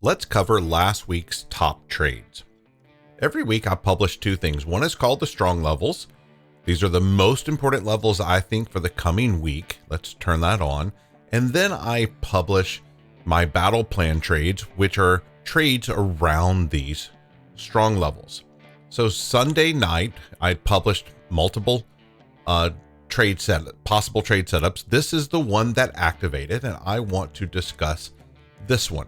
let's cover last week's top trades. Every week I publish two things. One is called the strong levels. These are the most important levels I think for the coming week. Let's turn that on. And then I publish my battle plan trades, which are trades around these strong levels. So Sunday night, I published multiple possible trade setups. This is the one that activated, and I want to discuss this one.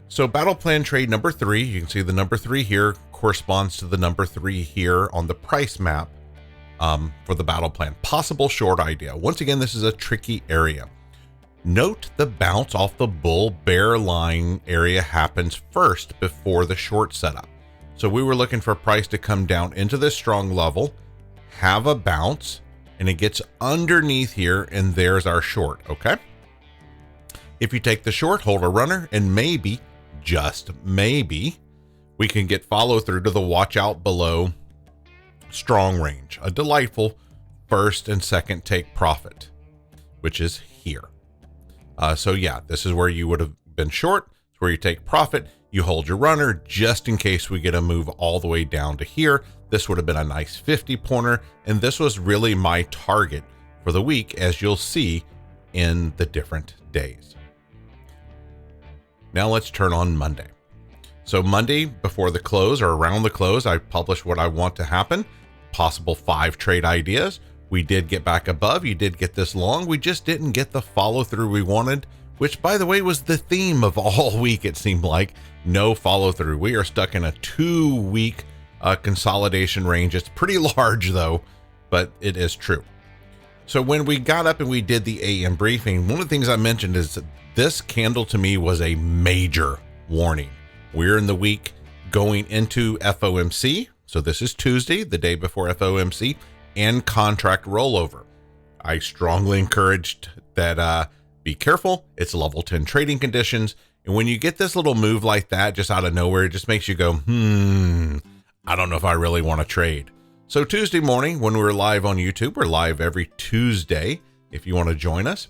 So battle plan trade number 3, you can see the number 3 here corresponds to the number 3 here on the price map for the battle plan. Possible short idea. Once again, this is a tricky area. Note the bounce off the bull bear line area happens first before the short setup. So we were looking for price to come down into this strong level, have a bounce, and it gets underneath here, and there's our short, okay? If you take the short, hold a runner, and maybe, just maybe, we can get follow through to the watch out below strong range, a delightful first and second take profit, which is here. So yeah, this is where you would have been short. It's where you take profit, you hold your runner just in case we get a move all the way down to here. This would have been a nice 50 pointer, and this was really my target for the week, as you'll see in the different days. Now let's turn on Monday. So Monday before the close or around the close, I published what I want to happen, possible 5 trade ideas. We did get back above. You did get this long. We just didn't get the follow through we wanted, which by the way was the theme of all week. It seemed like no follow through. We are stuck in a 2-week consolidation range. It's pretty large though, but it is true. So when we got up and we did the AM briefing, one of the things I mentioned is that this candle to me was a major warning. We're in the week going into FOMC. So this is Tuesday, the day before FOMC, and contract rollover. I strongly encouraged that be careful. It's level 10 trading conditions. And when you get this little move like that, just out of nowhere, it just makes you go, I don't know if I really want to trade. So Tuesday morning, when we were live on YouTube, we're live every Tuesday. If you want to join us,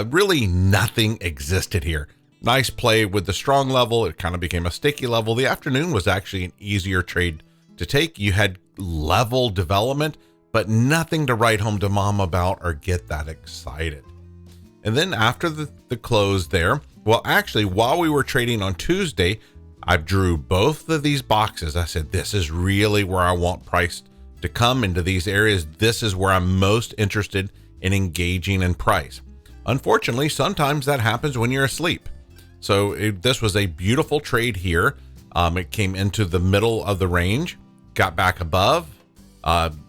really nothing existed here. Nice play with the strong level. It kind of became a sticky level. The afternoon was actually an easier trade to take. You had level development, but nothing to write home to mom about or get that excited. And then after the close there, well, actually, while we were trading on Tuesday, I drew both of these boxes. I said, this is really where I want price to come into these areas. This is where I'm most interested in engaging in price. Unfortunately, sometimes that happens when you're asleep. So this was a beautiful trade here. It came into the middle of the range, got back above.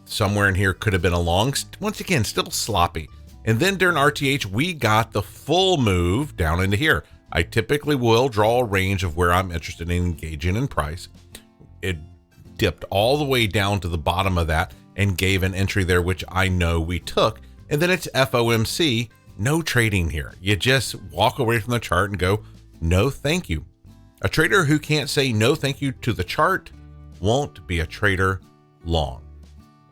Somewhere in here could have been a long. Once again, still sloppy. And then during RTH, we got the full move down into here. I typically will draw a range of where I'm interested in engaging in price. It dipped all the way down to the bottom of that and gave an entry there, which I know we took. And then it's FOMC, no trading here. You just walk away from the chart and go, no, thank you. A trader who can't say no, thank you to the chart won't be a trader long.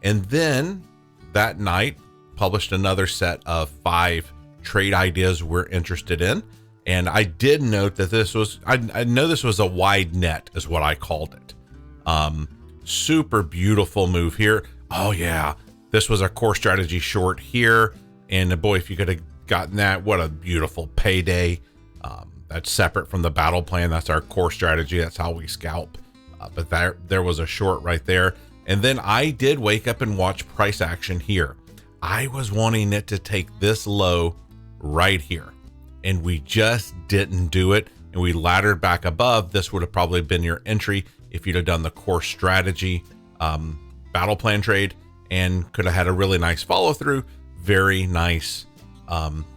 And then that night published another set of 5 trade ideas we're interested in. And I did note that this was, I know this was a wide net is what I called it. Super beautiful move here. Oh yeah, this was a core strategy short here. And boy, if you could have gotten that, what a beautiful payday. That's separate from the battle plan. That's our core strategy. That's how we scalp. But there was a short right there. And then I did wake up and watch price action here. I was wanting it to take this low right here, and we just didn't do it. And we laddered back above. This would have probably been your entry if you'd have done the core strategy battle plan trade, and could have had a really nice follow through. Very nice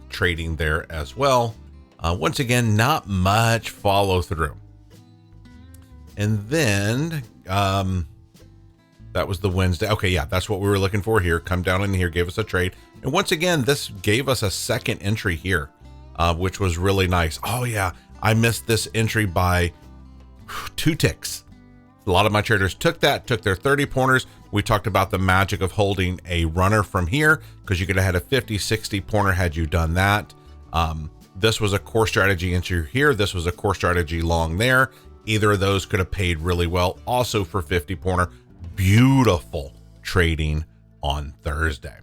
trading there as well. Once again, not much follow through. And then that was the Wednesday. Okay, yeah, that's what we were looking for here. Come down in here, gave us a trade. And once again, this gave us a second entry here, which was really nice. Oh yeah, I missed this entry by 2 ticks. A lot of my traders took their 30 pointers. We talked about the magic of holding a runner from here, because you could have had a 50, 60 pointer had you done that. This was a core strategy into here. This was a core strategy long there. Either of those could have paid really well. Also for 50 pointer, beautiful trading on Thursday.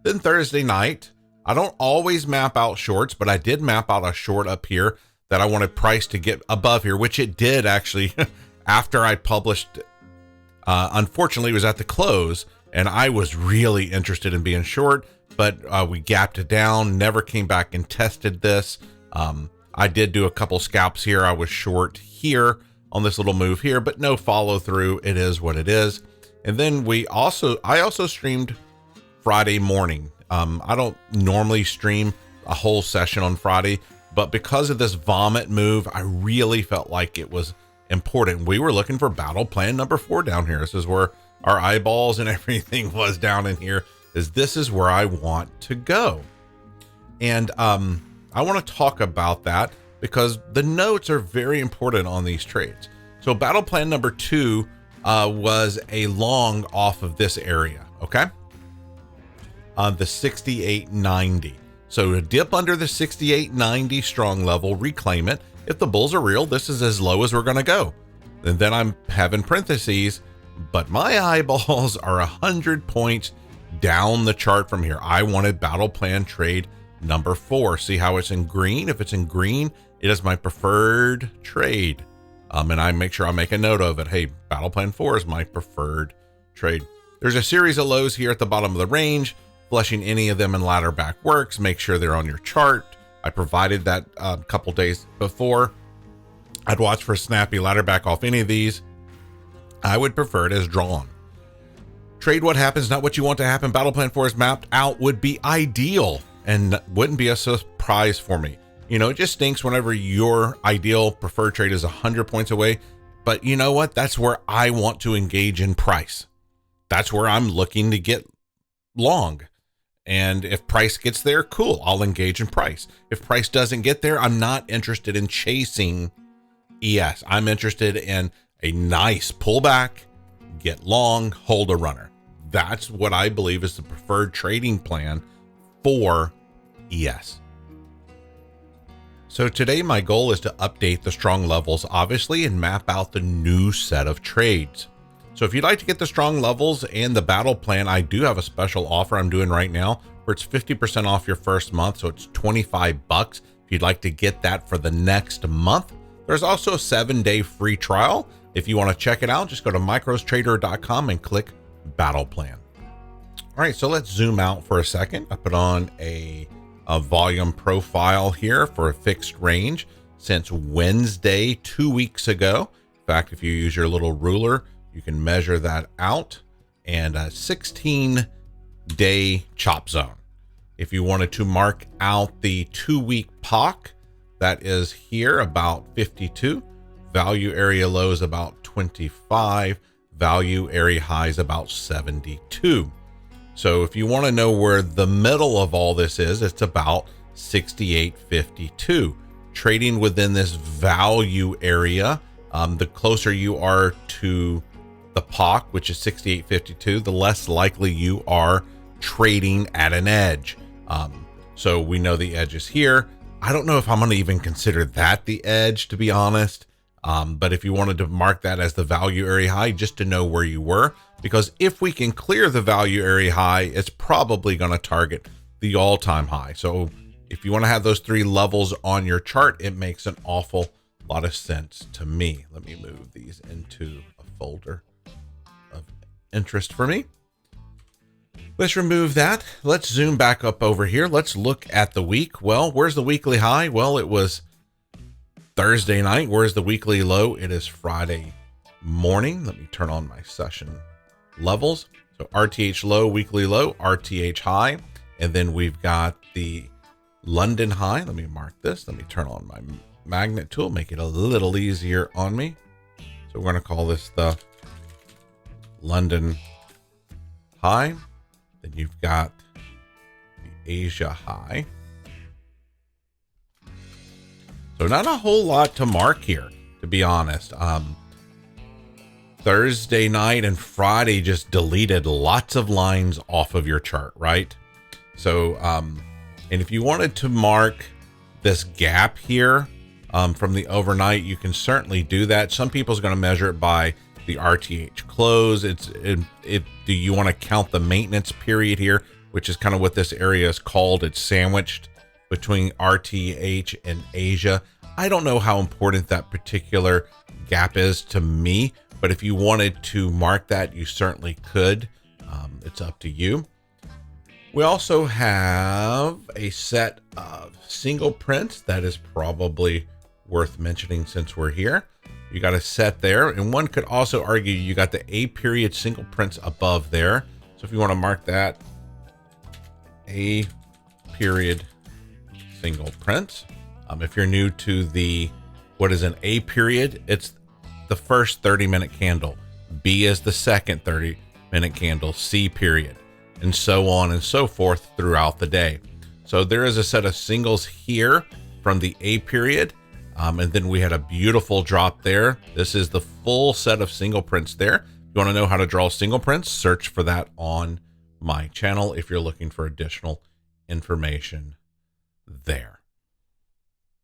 Then Thursday night, I don't always map out shorts, but I did map out a short up here that I wanted price to get above here, which it did actually after I published. Unfortunately, it was at the close, and I was really interested in being short, but we gapped it down, never came back and tested this. I did do a couple scalps here. I was short here on this little move here, but no follow through. It is what it is. And then I also streamed Friday morning. I don't normally stream a whole session on Friday, but because of this vomit move, I really felt like it was important. We were looking for battle plan number 4 down here. This is where our eyeballs and everything was down in here. This is where I want to go. And I want to talk about that because the notes are very important on these trades. So battle plan number 2 was a long off of this area, okay? On the 68.90. So to dip under the 68.90 strong level, reclaim it. If the bulls are real, this is as low as we're going to go. And then I'm having parentheses, but my eyeballs are 100 points down the chart from here. I wanted battle plan trade number 4. See how it's in green? If it's in green, it is my preferred trade. And I make sure I make a note of it. Hey, battle plan 4 is my preferred trade. There's a series of lows here at the bottom of the range. Flushing any of them in ladder back works. Make sure they're on your chart. I provided that a couple days before. I'd watch for a snappy ladder back off any of these. I would prefer it as drawn. Trade what happens, not what you want to happen. Battle plan 4 is mapped out would be ideal and wouldn't be a surprise for me. You know, it just stinks whenever your ideal preferred trade is 100 points away. But you know what? That's where I want to engage in price. That's where I'm looking to get long. And if price gets there, cool, I'll engage in price. If price doesn't get there, I'm not interested in chasing ES. I'm interested in a nice pullback, get long, hold a runner. That's what I believe is the preferred trading plan for ES. So today my goal is to update the strong levels, obviously, and map out the new set of trades. So if you'd like to get the strong levels and the battle plan, I do have a special offer I'm doing right now where it's 50% off your first month. So it's $25 if you'd like to get that for the next month. There's also a 7-day free trial. If you want to check it out, just go to microstrader.com and click battle plan. All right, so let's zoom out for a second. I put on a volume profile here for a fixed range since Wednesday, 2 weeks ago. In fact, if you use your little ruler, you can measure that out, and a 16-day chop zone. If you wanted to mark out the 2-week POC, that is here about 52. Value area lows about 25. Value area highs about 72. So if you want to know where the middle of all this is, it's about 68.52. Trading within this value area, the closer you are to the POC, which is 68.52, the less likely you are trading at an edge. So we know the edge is here. I don't know if I'm going to even consider that the edge, to be honest. But if you wanted to mark that as the value area high, just to know where you were, because if we can clear the value area high, it's probably going to target the all-time high. So if you want to have those 3 levels on your chart, it makes an awful lot of sense to me. Let me move these into a folder of interest for me. Let's remove that. Let's zoom back up over here. Let's look at the week. Well, where's the weekly high? Well, it was Thursday night. Where's the weekly low? It is Friday morning. Let me turn on my session levels. So RTH low, weekly low, RTH high. And then we've got the London high. Let me mark this. Let me turn on my magnet tool, make it a little easier on me. So we're going to call this the London high. Then you've got the Asia high. So not a whole lot to mark here, to be honest. Thursday night and Friday just deleted lots of lines off of your chart, right? So, and if you wanted to mark this gap here from the overnight, you can certainly do that. Some people's going to measure it by the RTH close. Do you want to count the maintenance period here, which is kind of what this area is called? It's sandwiched between RTH and Asia. I don't know how important that particular gap is to me, but if you wanted to mark that, you certainly could. It's up to you. We also have a set of single prints that is probably worth mentioning since we're here. You got a set there, and one could also argue you got the A period single prints above there. So if you want to mark that, A period single print. If you're new to what is an A period, it's the first 30-minute candle. B is the second 30-minute candle, C period, and so on and so forth throughout the day. So there is a set of singles here from the A period. And then we had a beautiful drop there. This is the full set of single prints there. If you want to know how to draw single prints, search for that on my channel if you're looking for additional information there.